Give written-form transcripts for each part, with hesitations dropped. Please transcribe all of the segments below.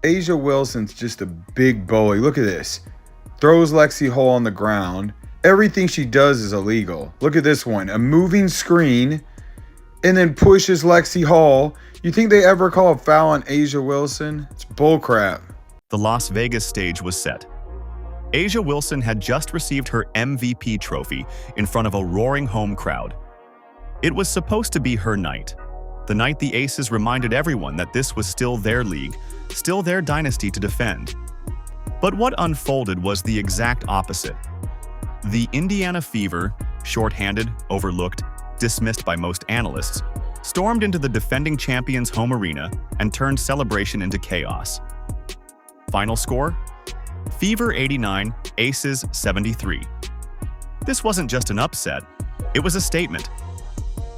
A'ja Wilson's just a big bully. Look at this. Throws Lexie Hull on the ground. Everything she does is illegal. Look at this one. A moving screen and then pushes Lexie Hull. You think they ever call a foul on A'ja Wilson? It's bullcrap. The Las Vegas stage was set. A'ja Wilson had just received her MVP trophy in front of a roaring home crowd. It was supposed to be her night. The night the Aces reminded everyone that this was still their league, still their dynasty to defend. But what unfolded was the exact opposite. The Indiana Fever, shorthanded, overlooked, dismissed by most analysts, stormed into the defending champions' home arena and turned celebration into chaos. Final score? Fever 89, Aces 73. This wasn't just an upset, it was a statement.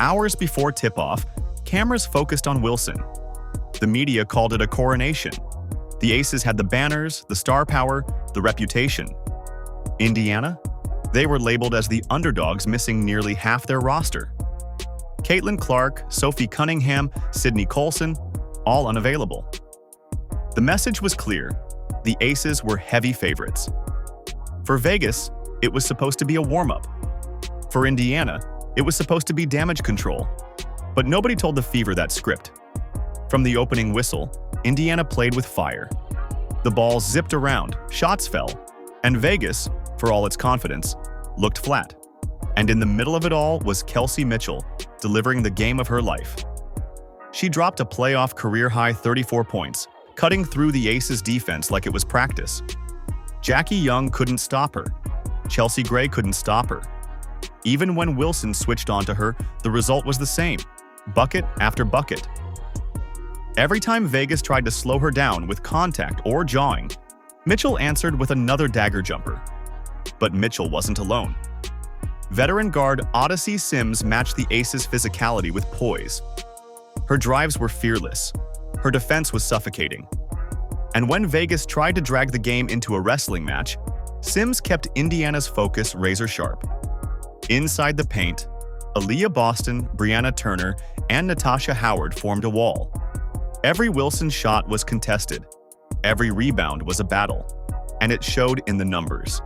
Hours before tip-off, cameras focused on Wilson. The media called it a coronation. The Aces had the banners, the star power, the reputation. Indiana? They were labeled as the underdogs, missing nearly half their roster. Caitlin Clark, Sophie Cunningham, Sydney Colson, all unavailable. The message was clear. The Aces were heavy favorites. For Vegas, it was supposed to be a warm-up. For Indiana, it was supposed to be damage control. But nobody told the Fever that script. From the opening whistle, Indiana played with fire. The ball zipped around, shots fell, and Vegas, for all its confidence, looked flat. And in the middle of it all was Kelsey Mitchell, delivering the game of her life. She dropped a playoff career-high 34 points, cutting through the Aces' defense like it was practice. Jackie Young couldn't stop her. Chelsea Gray couldn't stop her. Even when Wilson switched onto her, the result was the same, bucket after bucket. Every time Vegas tried to slow her down with contact or jawing, Mitchell answered with another dagger jumper. But Mitchell wasn't alone. Veteran guard Odyssey Sims matched the Aces' physicality with poise. Her drives were fearless. Her defense was suffocating. And when Vegas tried to drag the game into a wrestling match, Sims kept Indiana's focus razor sharp. Inside the paint, Aaliyah Boston, Brianna Turner, and Natasha Howard formed a wall. Every Wilson shot was contested. Every rebound was a battle. And it showed in the numbers.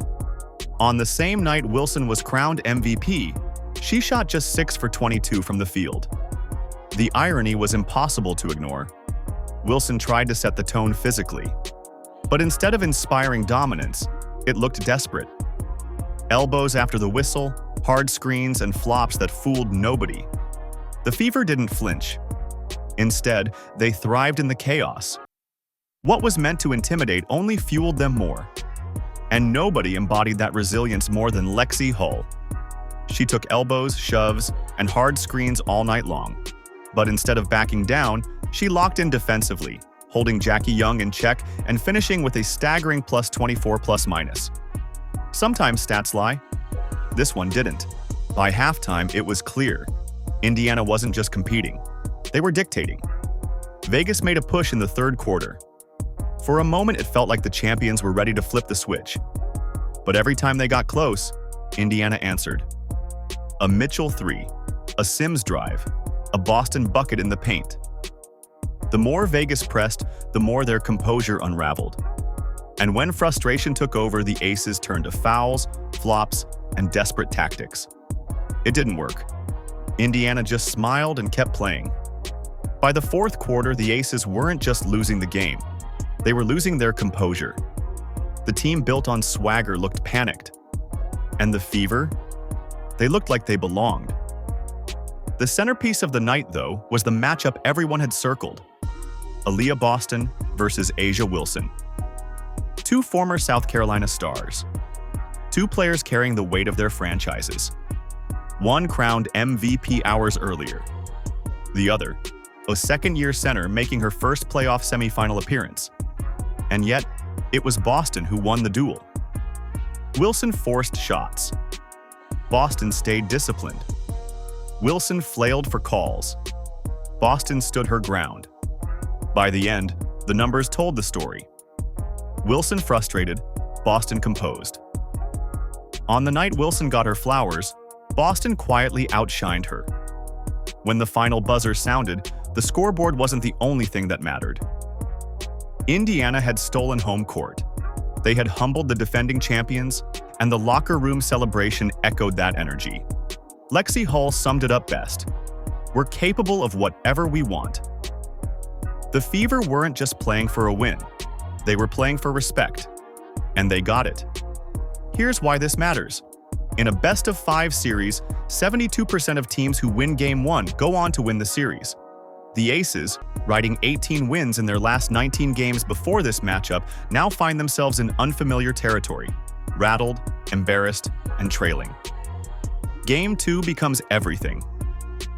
On the same night Wilson was crowned MVP, she shot just 6 for 22 from the field. The irony was impossible to ignore. Wilson tried to set the tone physically. But instead of inspiring dominance, it looked desperate. Elbows after the whistle, hard screens, and flops that fooled nobody. The Fever didn't flinch. Instead, they thrived in the chaos. What was meant to intimidate only fueled them more. And nobody embodied that resilience more than Lexie Hull. She took elbows, shoves, and hard screens all night long. But instead of backing down, she locked in defensively, holding Jackie Young in check and finishing with a staggering plus 24 plus-minus. Sometimes stats lie. This one didn't. By halftime, it was clear. Indiana wasn't just competing. They were dictating. Vegas made a push in the third quarter. For a moment, it felt like the champions were ready to flip the switch. But every time they got close, Indiana answered. A Mitchell 3, a Sims drive, a Boston bucket in the paint. The more Vegas pressed, the more their composure unraveled. And when frustration took over, the Aces turned to fouls, flops, and desperate tactics. It didn't work. Indiana just smiled and kept playing. By the fourth quarter, the Aces weren't just losing the game. They were losing their composure. The team built on swagger looked panicked. And the Fever? They looked like they belonged. The centerpiece of the night, though, was the matchup everyone had circled. Aaliyah Boston versus A'ja Wilson. Two former South Carolina stars. Two players carrying the weight of their franchises. One crowned MVP hours earlier. The other, a second-year center making her first playoff semifinal appearance. And yet, it was Boston who won the duel. Wilson forced shots. Boston stayed disciplined. Wilson flailed for calls. Boston stood her ground. By the end, the numbers told the story. Wilson frustrated, Boston composed. On the night Wilson got her flowers, Boston quietly outshined her. When the final buzzer sounded, the scoreboard wasn't the only thing that mattered. Indiana had stolen home court. They had humbled the defending champions, and the locker room celebration echoed that energy. Lexie Hull summed it up best. We're capable of whatever we want. The Fever weren't just playing for a win. They were playing for respect. And they got it. Here's why this matters. In a best-of-5 series, 72% of teams who win Game 1 go on to win the series. The Aces, riding 18 wins in their last 19 games before this matchup, now find themselves in unfamiliar territory, rattled, embarrassed, and trailing. Game 2 becomes everything.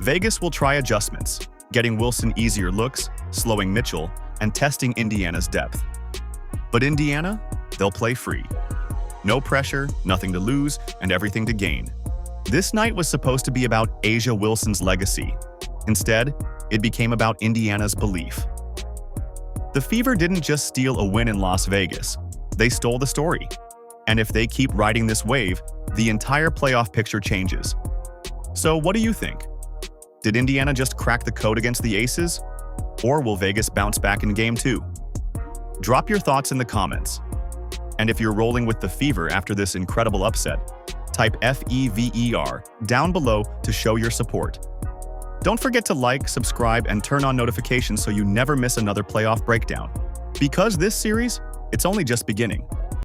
Vegas will try adjustments, getting Wilson easier looks, slowing Mitchell, and testing Indiana's depth. But Indiana, they'll play free. No pressure, nothing to lose, and everything to gain. This night was supposed to be about A'ja Wilson's legacy. Instead, it became about Indiana's belief. The Fever didn't just steal a win in Las Vegas. They stole the story. And if they keep riding this wave, the entire playoff picture changes. So what do you think? Did Indiana just crack the code against the Aces? Or will Vegas bounce back in Game 2? Drop your thoughts in the comments. And if you're rolling with the Fever after this incredible upset, type FEVER down below to show your support. Don't forget to like, subscribe, and turn on notifications so you never miss another playoff breakdown. Because this series, it's only just beginning.